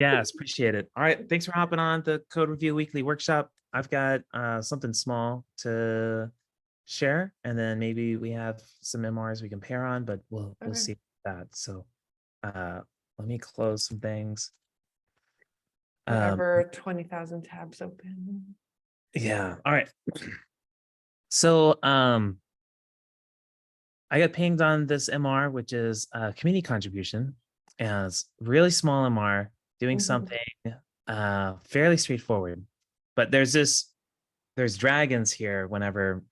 Yes, appreciate it. All right, thanks for hopping on the Code Review Weekly Workshop. I've got something small to share, and then maybe we have some MRs we can pair on, but we'll Okay. see that. So uh let me close some things. Whatever, 20,000 tabs open. Yeah. All right. So I got pinged on this MR, which is a community contribution, and it's really small MR doing Mhm. something fairly straightforward. But there's dragons here whenever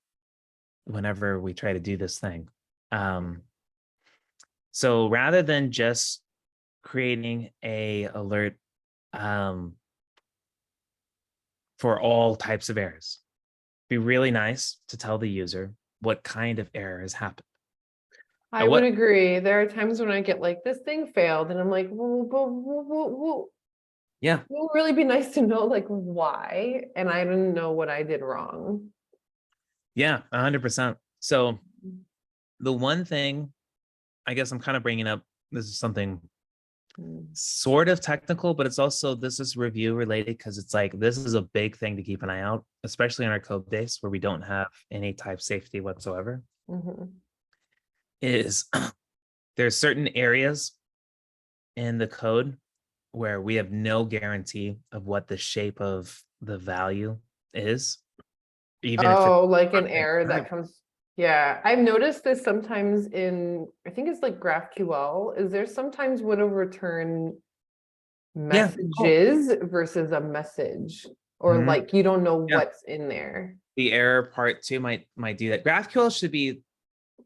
we try to do this thing. Um, so rather than just creating a alert um, for all types of errors, be really nice to tell the user what kind of error has happened. I Now, would what? agree. There are times when I get like, this thing failed, and I'm like, well, Yeah, it would really be nice to know like why, and I didn't know what I did wrong. yeah, 100%. So the one thing I guess I'm kind of bringing up, this is something Mm. sort of technical, but it's also this is review related because it's like this is a big thing to keep an eye out, especially in our code base where we don't have any type safety whatsoever. Mhm. Is there's certain areas in the code where we have no guarantee of what the shape of the value is, even if it's Oh, like an project error that current. comes. Yeah, I've noticed this sometimes in, I think it's like GraphQL. Is there sometimes would have return Yeah. Oh. messages versus a message, or Mhm. like you don't know Yeah. what's in there? The error part too might do that. GraphQL should be,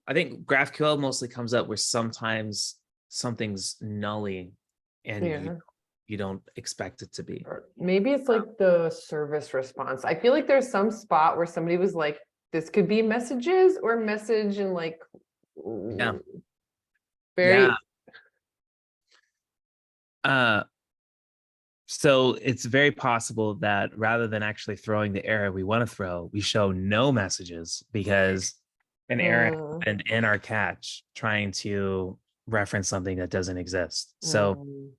I think GraphQL mostly comes up where sometimes something's nully and Yeah. you don't expect it to be. Or maybe it's like the service response. I feel like there's some spot where somebody was like, this could be messages or message, and like Yeah. Yeah. very. Uh so it's very possible that rather than actually throwing the error we want to throw, we show no messages because an error Mm, happened in our catch trying to reference something that doesn't exist. So mm,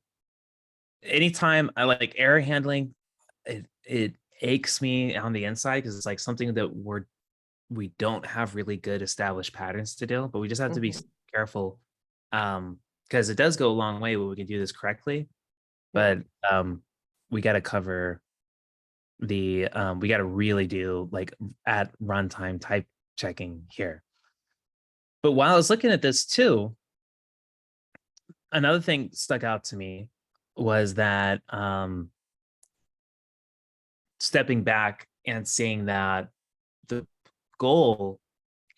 anytime I like error handling, it aches me on the inside because it's like something that we don't have really good established patterns to do, but we just have to be mhm. careful because it does go a long way when we can do this correctly. Yeah. But we got to cover we got to really do like at runtime type checking here. But while I was looking at this too, another thing stuck out to me was that stepping back and seeing that the goal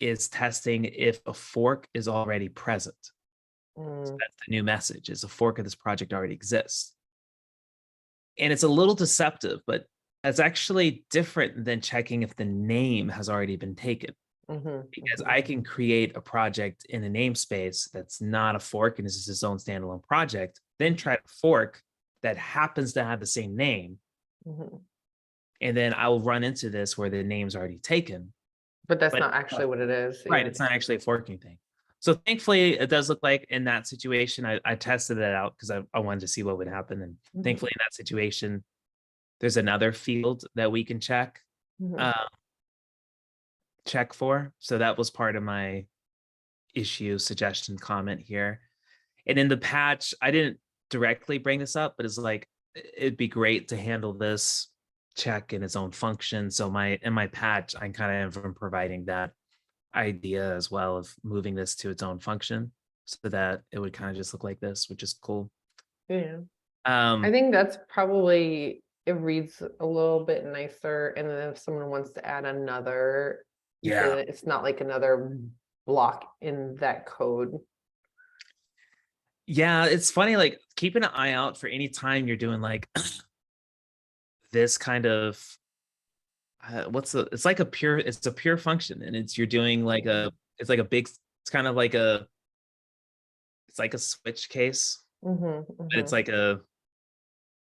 is testing if a fork is already present. So Mm, that's the new message is a fork of this project already exists. And it's a little deceptive, but that's actually different than checking if the name has already been taken. mhm, Because mhm. I can create a project in a namespace that's not a fork and is its own standalone project, then try to fork that happens to have the same name. Mhm. And then I will run into this where the name's already taken. But that's But not actually what it is. right, Yeah. it's not actually a forking thing. So thankfully, it does look like in that situation, I tested it out because I wanted to see what would happen. And Mhm, thankfully, in that situation, there's another field that we can mhm. uh, check for. So that was part of my issue suggestion comment here. And in the patch, I didn't directly bring this up, but it's like it'd be great to handle this check in its own function. So in my patch, I'm kind of providing that idea as well of moving this to its own function so that it would kind of just look like this, which is cool. Yeah. I Um, think that's probably, it reads a little bit nicer, and then if someone wants to add another, yeah. then it's not like another block in that code. Yeah, it's funny, like keeping an eye out for any time you're doing like this kind of it's like it's a pure function and it's you're doing like Mhm, it's like a big it's kind of like a it's like a switch case, mhm, but it's mhm. like a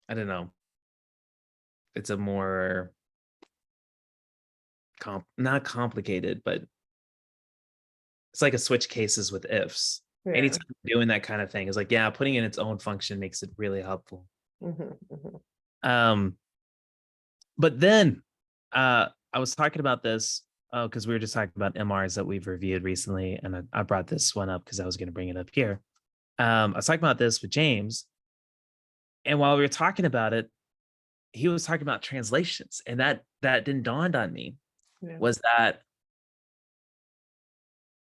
I don't know, it's a more not complicated, but it's like a switch cases with ifs. Yeah. Anytime you're doing that kind of thing is like, yeah, putting in its own function makes it really helpful. Mhm, mhm. But then I was talking about this because we were just talking about MRs that we've reviewed recently, and I brought this one up because I was going to bring it up here. I was talking about this with James, and while we were talking about it, he was talking about translations, and that didn't dawn on me Yeah. was that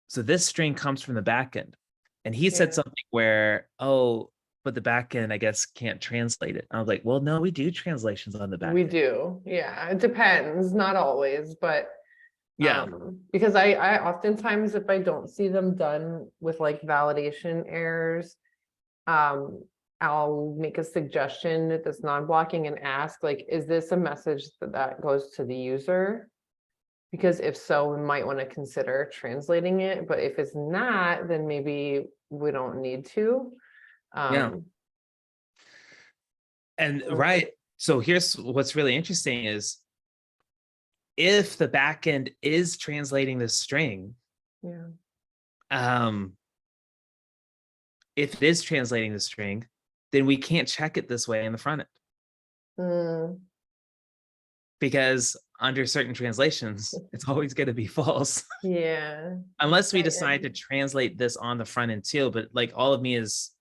so this string comes from the backend, and he said Yeah. something where, oh, but the backend I guess can't translate it. I was like, well, no, we do translations on the We backend. do. Yeah. It depends, not always, but Yeah, because I oftentimes, if I don't see them done with like validation errors, um, I'll make a suggestion that's non-blocking and ask, like, is this a message that goes to the user? Because if so, we might want to consider translating it, but if it's not, then maybe we don't need to. yeah, Um, and right. So here's what's really interesting is if the backend is translating the string, yeah. um, if it is translating the string, then we can't check it this way in the front end Mm, because under certain translations, it's always going to be false yeah. unless we I- decide to translate this on the front end too. But like all of me is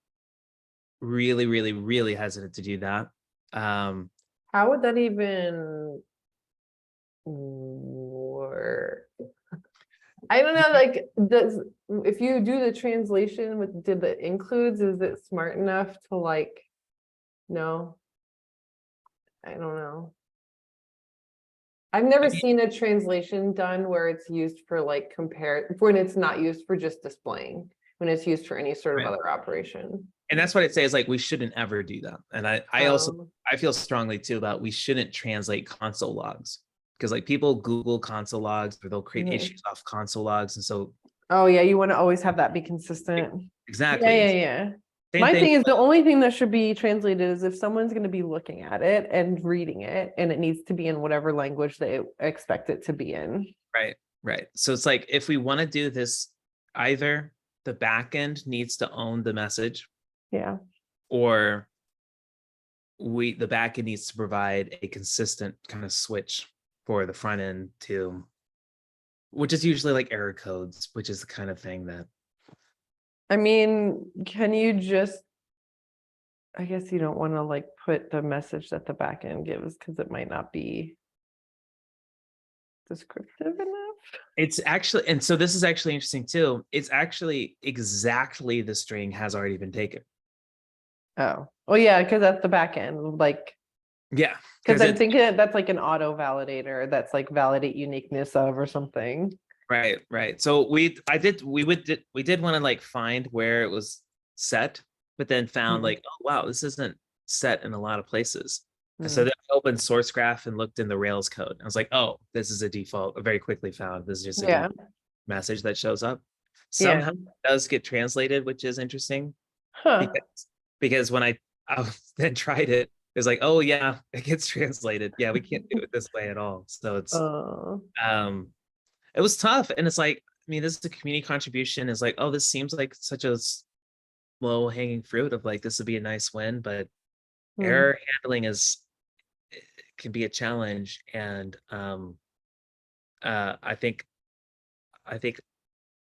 really, really, really hesitant to do that. Um, How would that even work? I don't know, like, does, if you do the translation with, did the includes, is it smart enough to like, no, I don't know. I've never I mean, seen a translation done where it's used for like compare, when it's not used for just displaying, when it's used for any sort of right. other operation. And that's what I'd say is like we shouldn't ever do that. And I also Um, I feel strongly too about we shouldn't translate console logs because like people Google console logs or they'll create mhm. issues off console logs. And so Oh yeah, you want to always have that be consistent. Yeah, exactly. yeah, yeah. Same My thing. thing is the only thing that should be translated is if someone's going to be looking at it and reading it, and it needs to be in whatever language they expect it to be in. Right. Right. So it's like if we want to do this, either the backend needs to own the message Yeah. or the backend needs to provide a consistent kind of switch for the front end to which is usually like error codes, which is the kind of thing that I mean, can you just, I guess you don't want to like put the message that the backend gives because it might not be descriptive enough. it's actually, and so this is actually interesting too. It's actually exactly the string has already been taken. Oh, oh yeah, because that's the backend. Like, Yeah, because because I'm it's thinking that that's like an auto validator that's like validate uniqueness of or something. right, right. So we did want to like find where it was set, but then found Mhm. like, oh wow, this isn't set in a lot of places. And so Mm. then I opened source graph and looked in the Rails code. I was like, oh, this is a default, very quickly found. This is just a Yeah, default message that shows up. yeah. Somehow it does get translated, which is interesting Huh. because when I then tried it, it's like, oh yeah, it gets translated. Yeah, we can't do it this way at all. So it's Uh, um it was tough. And it's like, I mean, this is a community contribution. It's like, oh, this seems like such a low hanging fruit of like this would be a nice win, but hmm. error handling is can be a challenge. And I think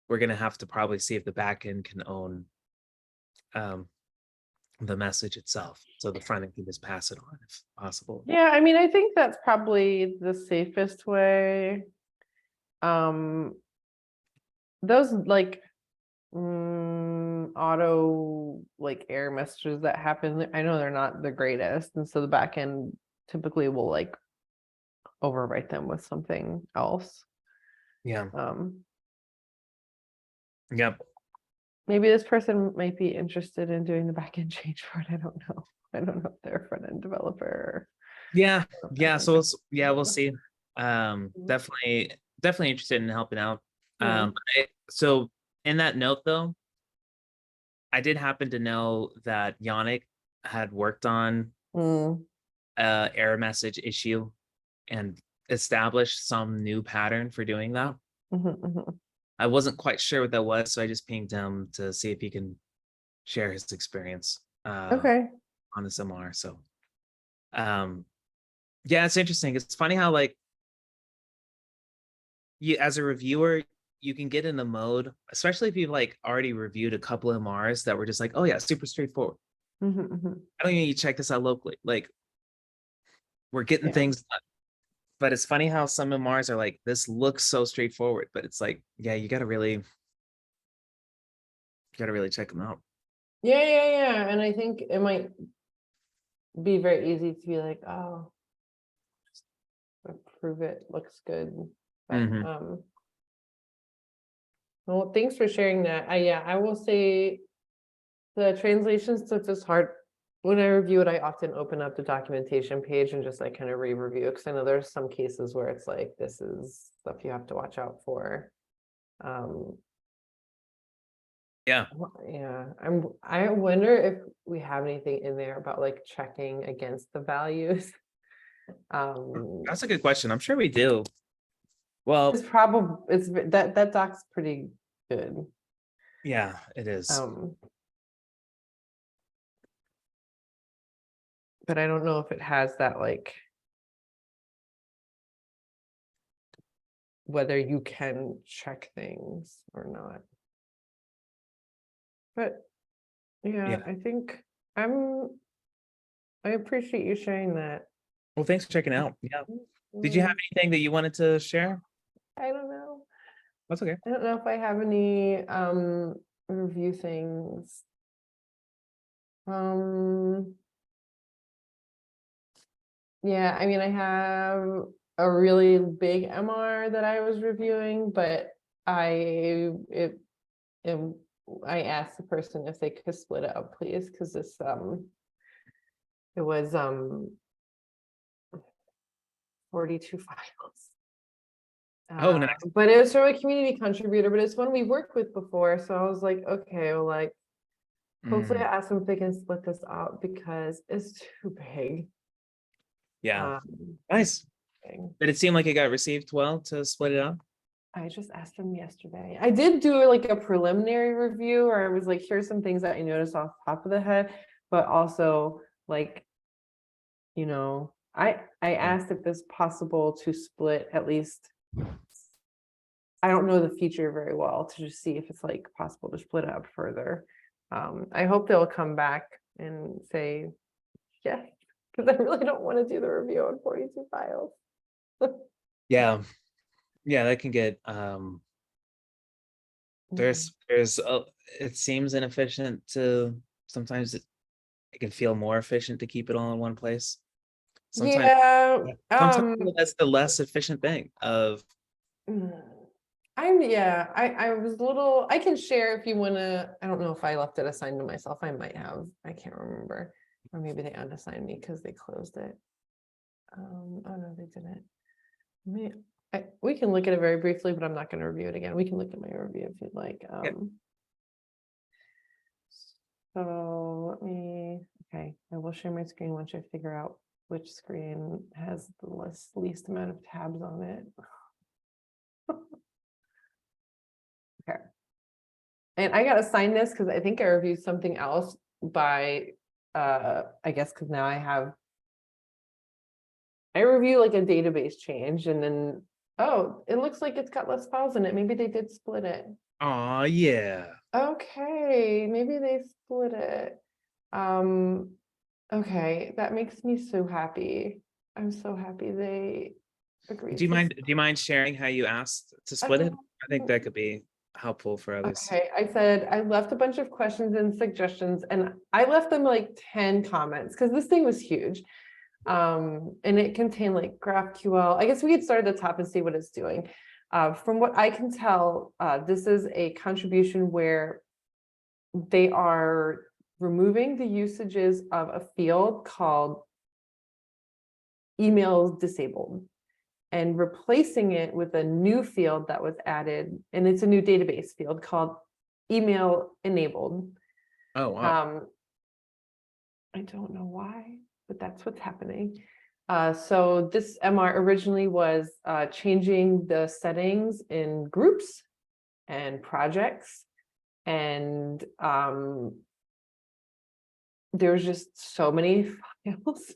we're gonna have to probably see if the backend can own um the message itself. So the front end can just pass it on if possible. Yeah, I mean, I think that's probably the safest way. Um, those like auto like error messages that happen, I know they're not the greatest, and so the backend typically will like overwrite them with something else. Yeah. Um, Yep. maybe this person might be interested in doing the backend change for it. I don't know. I don't know if they're a front end developer. Yeah. I Yeah. don't So yeah, we'll know. see. Definitely interested in helping out. Yeah. So in that note though, I did happen to know that Yannick had worked on Mm, error message issue and established some new pattern for doing that. mhm, mhm. I wasn't quite sure what that was, so I just pinged him to see if he can share his experience. Okay. on this MR. So, yeah, it's interesting. It's funny how like you as a reviewer, you can get in a mode, especially if you've like already reviewed a couple of MRs that were just like, oh yeah, super straightforward. I don't even need to check this out locally. Like we're getting Yeah. things done. But it's funny how some MRs are like, this looks so straightforward, but it's like, yeah, you gotta really check them out. Yeah. And I think it might be very easy to be like, oh, approve it, looks good. But Mhm. well, thanks for sharing that. I will say the translation stuff is hard. When I review it, I often open up the documentation page and just like kind of re-review, because I know there's some cases where it's like this is stuff you have to watch out for. Yeah, Yeah, I wonder if we have anything in there about like checking against the values. that's a good question. I'm sure we do. Well, It's probably that doc's pretty good. yeah, it is. But I don't know if it has that like whether you can check things or not. But yeah, Yeah. I think I appreciate you sharing that. Well, thanks for checking out. Yeah. Did you have anything that you wanted to share? I don't know. That's okay. I don't know if I have any review things. Yeah, I mean, I have a really big MR that I was reviewing, but I I asked the person if they could split it up, please, because this it was 42 files. Oh, nice. But it was from a community contributor, but it's one we worked with before. So I was like, okay, well, like hopefully I asked them if they can split this up because it's too big. Yeah. Um, Nice. thing. Did it seem like it got received well to split it up? I just asked them yesterday. I did do like a preliminary review, or I was like, here's some things that I noticed off the top of the head, but also like, you know, I asked if it's possible to split at least. I don't know the feature very well to just see if it's like possible to split it up further. I hope they'll come back and say yes, because I really don't want to do the review on 42 files. Yeah. Yeah, that can get there's it seems inefficient to sometimes it can feel more efficient to keep it all in one place. Sometimes Yeah, sometimes that's the less efficient thing of mm, I was a little, I can share if you wanna. I don't know if I left it assigned to myself. I might have. I can't remember. Or maybe they unassigned me because they closed it. Oh no, they didn't. We can look at it very briefly, but I'm not gonna review it again. We can look at my review if you'd like. yeah, So let me, okay, I will share my screen once I figure out which screen has the least amount of tabs on it. Okay. And I got assigned this because I think I reviewed something else by I guess because now I review like a database change and then oh, it looks like it's got less files in it. Maybe they did split it. oh yeah. Okay, maybe they split it. Okay, that makes me so happy. I'm so happy they agreed to. Do you mind sharing how you asked to split it? I think that could be helpful for others. Okay, I said I left a bunch of questions and suggestions, and I left them like 10 comments because this thing was huge. And it contained like GraphQL. I guess we could start at the top and see what it's doing. From what I can tell, this is a contribution where they are removing the usages of a field called emails disabled and replacing it with a new field that was added, and it's a new database field called email enabled. Oh wow. I don't know why, but that's what's happening. So this MR originally was changing the settings in groups and projects and there's just so many files,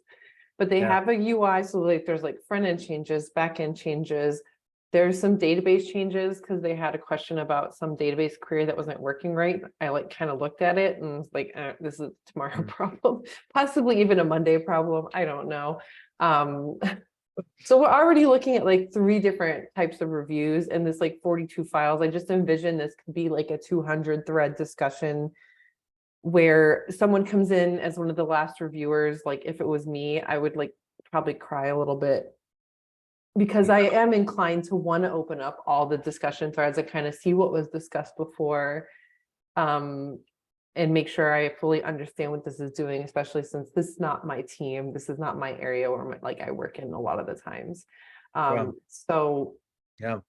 but they Yeah. have a UI. So like there's like front end changes, back end changes. There's some database changes because they had a question about some database query that wasn't working right. I like kind of looked at it and was like, this is a tomorrow problem, possibly even a Monday problem. I don't know. So we're already looking at like 3 different types of reviews and this like 42 files. I just envision this could be like a 200 thread discussion where someone comes in as one of the last reviewers. Like if it was me, I would like probably cry a little bit because I am inclined to want to open up all the discussion threads and kind of see what was discussed before, and make sure I fully understand what this is doing, especially since this is not my team. This is not my area where like I work in a lot of the times. Wow. So Yeah.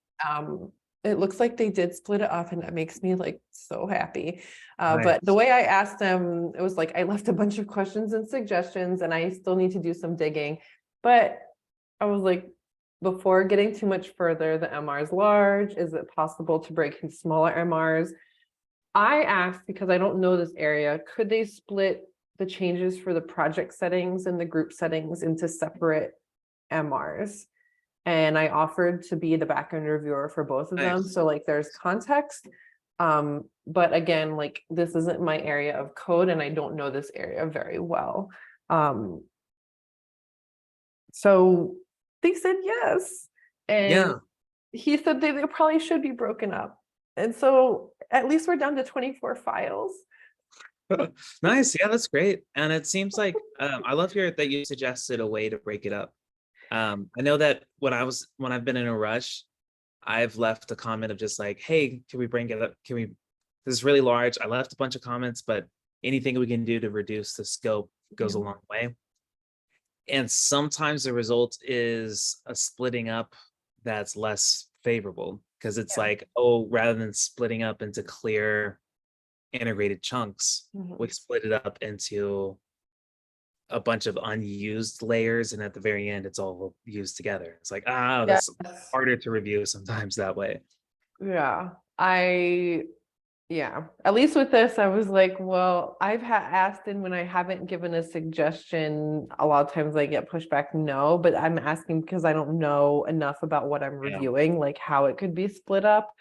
it looks like they did split it up and that makes me like so happy. But the Nice. way I asked them, it was like I left a bunch of questions and suggestions and I still need to do some digging. But I was like, before getting too much further, the MR is large. Is it possible to break into smaller MRs? I asked because I don't know this area, could they split the changes for the project settings and the group settings into separate MRs? And I offered to be the backend reviewer for both of them. Nice. So like there's context. But again, like this isn't my area of code and I don't know this area very well. So they said yes. And Yeah. he said they probably should be broken up. And so at least we're down to 24 files. Nice. Yeah, that's great. And it seems like I love here that you suggested a way to break it up. I know that when I've been in a rush, I've left a comment of just like, hey, can we bring it up? This is really large. I left a bunch of comments, but anything we can do to reduce the scope goes a Yeah. long way. And sometimes the result is a splitting up that's less favorable because it's Yeah. like, oh, rather than splitting up into clear integrated chunks, Mhm. we split it up into a bunch of unused layers, and at the very end it's all used together. It's like, Yes. that's harder to review sometimes that way. Yeah. Yeah, at least with this, I was like, well, I've asked, and when I haven't given a suggestion, a lot of times I get pushback no, but I'm asking because I don't know enough about what I'm Yeah. reviewing, like how it could be split up.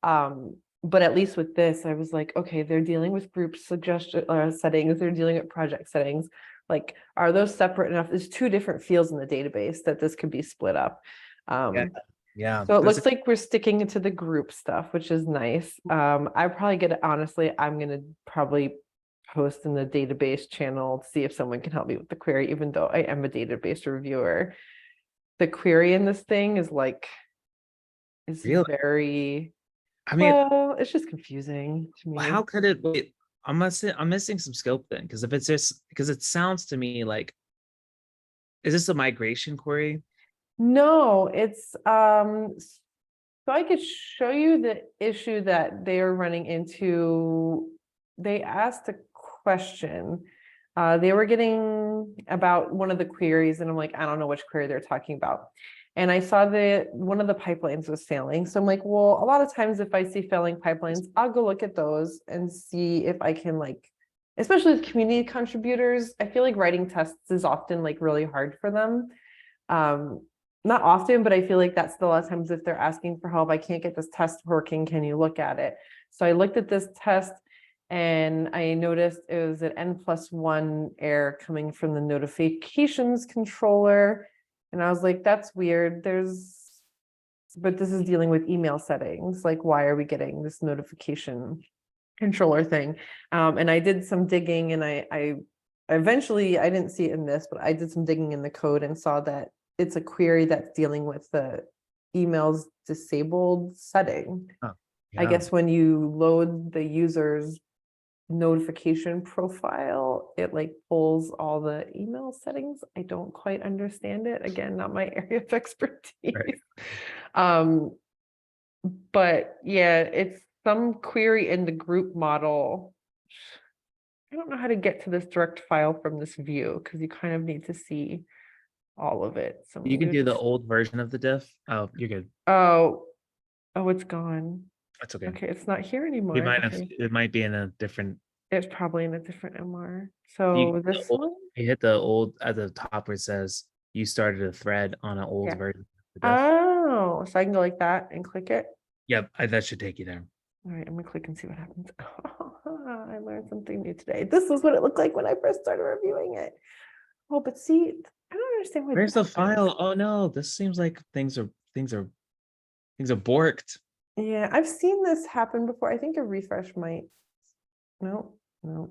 But at least with this, I was like, okay, they're dealing with group suggestion settings, they're dealing with project settings. Like, are those separate enough? There's 2 different fields in the database that this could be split up. Yeah. Um, Yeah. so it That's looks like we're sticking to the group stuff, which is nice. I probably get it, honestly, I'm gonna probably post in the database channel to see if someone can help me with the query, even though I am a database reviewer. The query in this thing is like, is really, very, I mean, well, it's just confusing to how me. could it wait? I'm missing some scope then, because if it's just because it sounds to me like, is this a migration query? No, it's so I could show you the issue that they are running into. They asked a question. They were getting about one of the queries, and I'm like, I don't know which query they're talking about. And I saw that one of the pipelines was failing. So I'm like, well, a lot of times if I see failing pipelines, I'll go look at those and see if I can like, especially with community contributors, I feel like writing tests is often like really hard for them. Um, Not often, but I feel like that's the last times if they're asking for help, I can't get this test working, can you look at it? So I looked at this test and I noticed it was an N+1 error coming from the notifications controller. And I was like, that's weird. But this is dealing with email settings. Like, why are we getting this notification controller thing? And I did some digging and I eventually, I didn't see it in this, but I did some digging in the code and saw that it's a query that's dealing with the emails disabled setting. Oh, I yeah. guess when you load the user's notification profile, it like pulls all the email settings. I don't quite understand it. Again, not my area of expertise. Right. Um, but yeah, it's some query in the group model. I don't know how to get to this direct file from this view because you kind of need to see all of it. So You can maybe do the just, old version of the diff. Oh, you're good. oh, oh, it's gone. That's okay. Okay, it's not here We anymore. might have, Okay. it might be in a different It's probably in a different MR. You, So this one? you hit the old at the top where it says you started a thread on an old Yeah. version of the diff. Oh, so I can go like that and click it. Yep, that should take you there. All right, I'm gonna click and see what happens. I learned something new today. This is what it looked like when I first started reviewing it. Oh, but see, I don't understand why Where's this the happens. file? Oh no, this seems like things are borked. Yeah, I've seen this happen before. I think a refresh might. No, no.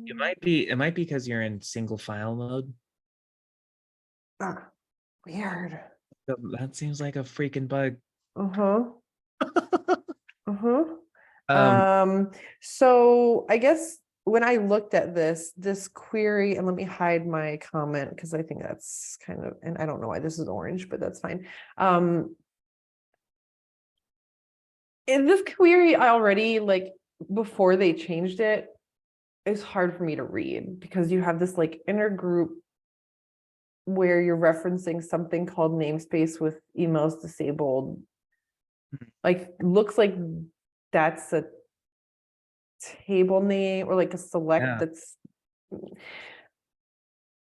It might be because you're in single file mode. Ah, weird. That seems like a freaking bug. Uh-huh. Uh-huh. Um, So I guess when I looked at this query, and let me hide my comment because I think that's kind of, and I don't know why this is orange, but that's fine. In this query, I already like before they changed it, it's hard for me to read because you have this like inner group where you're referencing something called namespace with emails disabled. Like looks like that's a table name or like a select yeah. that's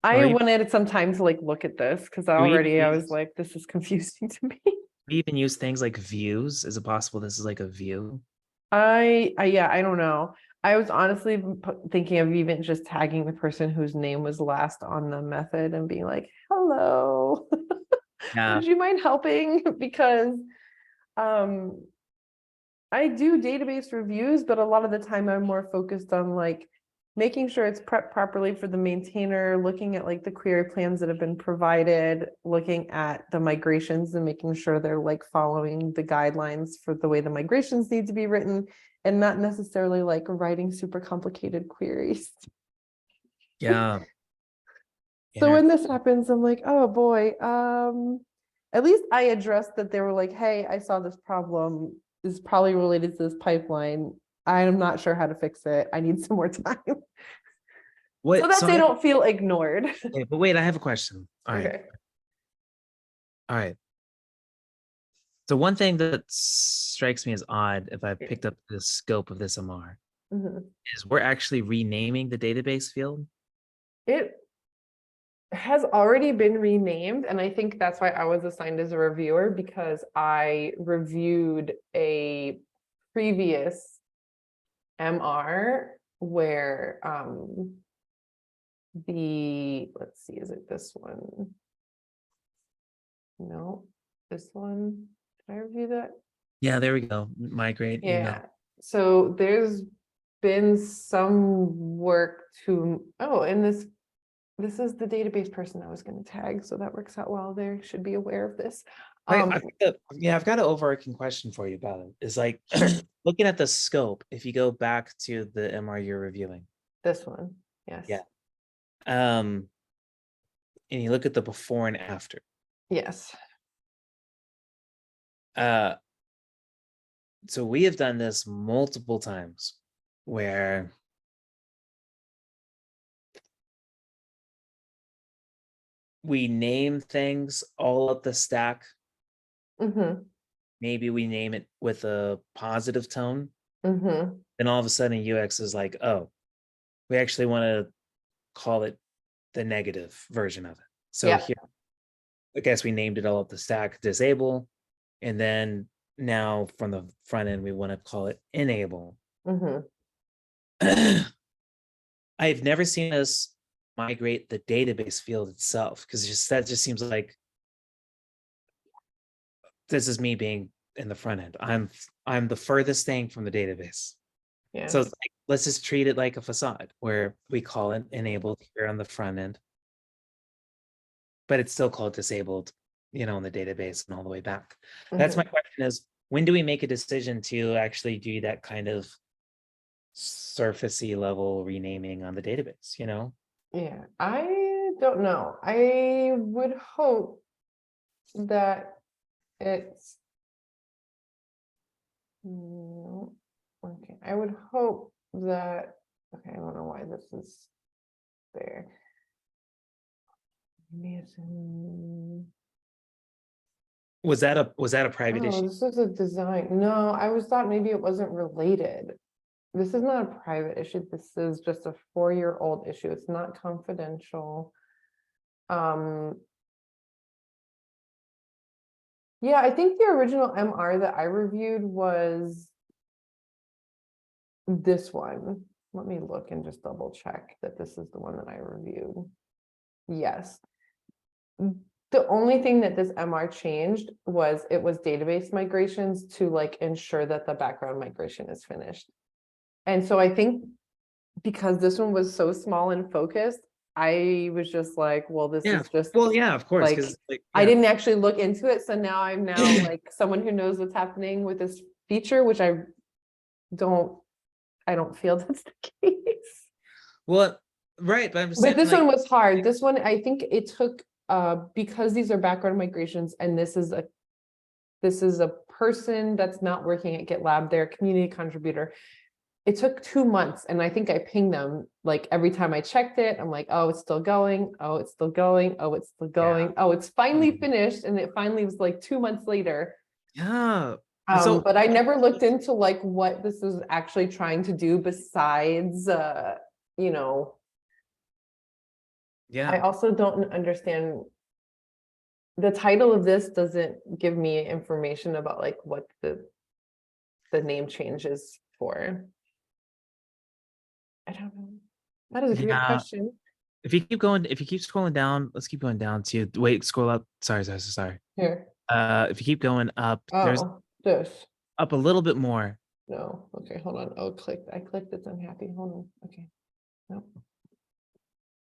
I Or even, wanted some time to like look at this because do we even already I was use like, this is confusing to me. we even use things like views? Is it possible this is like a view? Yeah, I don't know. I was honestly thinking of even just tagging the person whose name was last on the method and being like, hello, Yeah. would you mind helping? Because um I do database reviews, but a lot of the time I'm more focused on like making sure it's prepped properly for the maintainer, looking at like the query plans that have been provided, looking at the migrations and making sure they're like following the guidelines for the way the migrations need to be written and not necessarily like writing super complicated queries. Yeah. So Inner. when this happens, I'm like, oh boy, at least I addressed that they were like, hey, I saw this problem is probably related to this pipeline. I'm not sure how to fix it. I need some more time. So What? that So they don't feel ignored. but wait, I have a question. All right. Okay. All right. So one thing that strikes me as odd if I picked up the scope of this MR Mhm. is we're actually renaming the database field. It has already been renamed, and I think that's why I was assigned as a reviewer because I reviewed a previous MR where let's see, is it this one? No, this one. Did I review that? Yeah, there we go. Migrate email. Yeah. So there's been some work to, oh, and this is the database person I was going to tag, so that works out well. They should be aware of this. I've got an overarching question for you about it. Is like Sure. looking at the scope, if you go back to the MR you're reviewing, This one. Yes. yeah. And you look at the before and after. Yes. Uh, so we have done this multiple times where we name things all up the stack. Mm-hmm. Maybe we name it with a positive tone. Mm-hmm. Then all of a sudden UX is like, oh, we actually want to call it the negative version of it. So Yeah. here, I guess we named it all up the stack disable. And then now from the front end, we want to call it enable. Mm-hmm. I've never seen us migrate the database field itself because that just seems like this is me being in the front end. I'm the furthest thing from the database. So Yes. it's like, let's just treat it like a facade where we call it enabled here on the front end, but it's still called disabled, in the database and all the way back. That's my Mm-hmm. question is, when do we make a decision to actually do that kind of surfacey level renaming on the database, Yeah. I don't know. I would hope that it's no. Okay. I would hope that okay, I don't know why this is there. Maybe it's in Was that a private oh, issue? this is a design. No, I was thought maybe it wasn't related. This is not a private issue. This is just a 4-year-old issue. It's not confidential. Yeah, I think the original MR that I reviewed was this one. Let me look and just double check that this is the one that I reviewed. Yes. The only thing that this MR changed was it was database migrations to like ensure that the background migration is finished. And so I think because this one was so small and focused, I was just like, well, this Yeah. is just Well, yeah, of course, like, because like I yeah. didn't actually look into it. So now I'm like someone who knows what's happening with this feature, which I don't feel that's the case. Well, right, but I'm just But saying, this like, one was hard. This one, I think it took, because these are background migrations and this is a person that's not working at GitLab, they're a community contributor. It took 2 months and I think I pinged them like every time I checked it. I'm like, oh, it's still going. Oh, it's still going. Oh, it's still going. Oh, it's finally finished. And it finally was like 2 months later. yeah. So But I never looked into like what this is actually trying to do besides, you know, I yeah, also don't understand. The title of this doesn't give me information about like what the name change is for. I don't know. That is a great yeah. question. If you keep scrolling down, let's keep going down to wait, scroll up. Sorry. Here. If you keep going up, there's Oh, this. up a little bit more. No. Okay, hold on. Oh, I clicked it's unhappy. Hold on. Okay. No.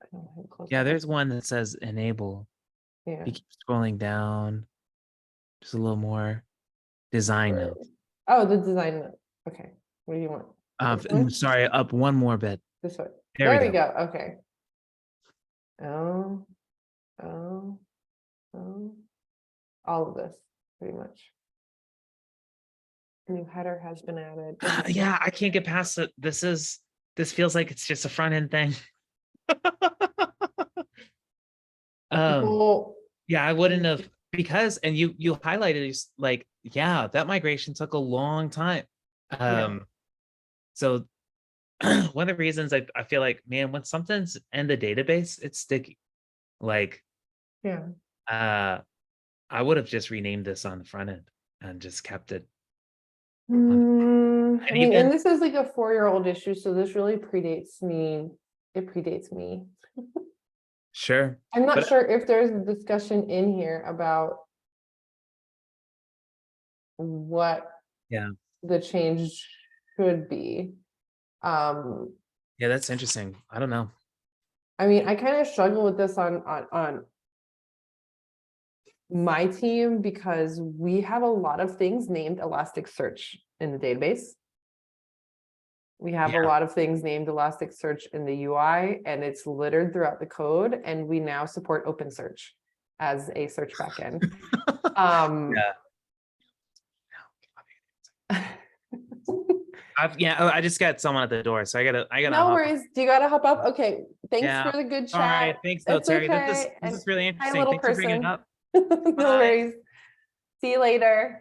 I don't have to close Yeah, that. there's one that says enable. Yeah. If you keep scrolling down, just a little more. Design Where- notes. Oh, the design note. Okay. What do you want? This one? Sorry, up one more bit. This one. There we There we go. go. Okay. Oh, oh, oh. All of this, pretty much. New header has been added. Yeah, I can't get past it. This feels like it's just a front end thing. Well, Yeah, I wouldn't have, because and you highlighted is like, yeah, that migration took a long time. yeah. So one of the reasons I feel like, man, when something's in the database, it's sticky. Like, Yeah. I would have just renamed this on the front end and just kept it. I And mean, and even this is like a 4-year-old issue, so this really predates me. It predates me. sure, I'm not but sure if there's a discussion in here about what yeah, the change should be. yeah, that's interesting. I don't know. I mean, I kind of struggle with this on my team because we have a lot of things named Elasticsearch in the database. We have a Yeah. lot of things named Elasticsearch in the UI, and it's littered throughout the code. And we now support OpenSearch as a search backend. Yeah. I just got someone at the door, so I gotta No hop on. worries. Do you gotta hop up? Okay. Thanks Yeah. for the good All right. chat. Thanks, though, It's Terry. This okay. is really Hi, interesting. little Thanks for bringing it person. up. No Bye. worries. See you later.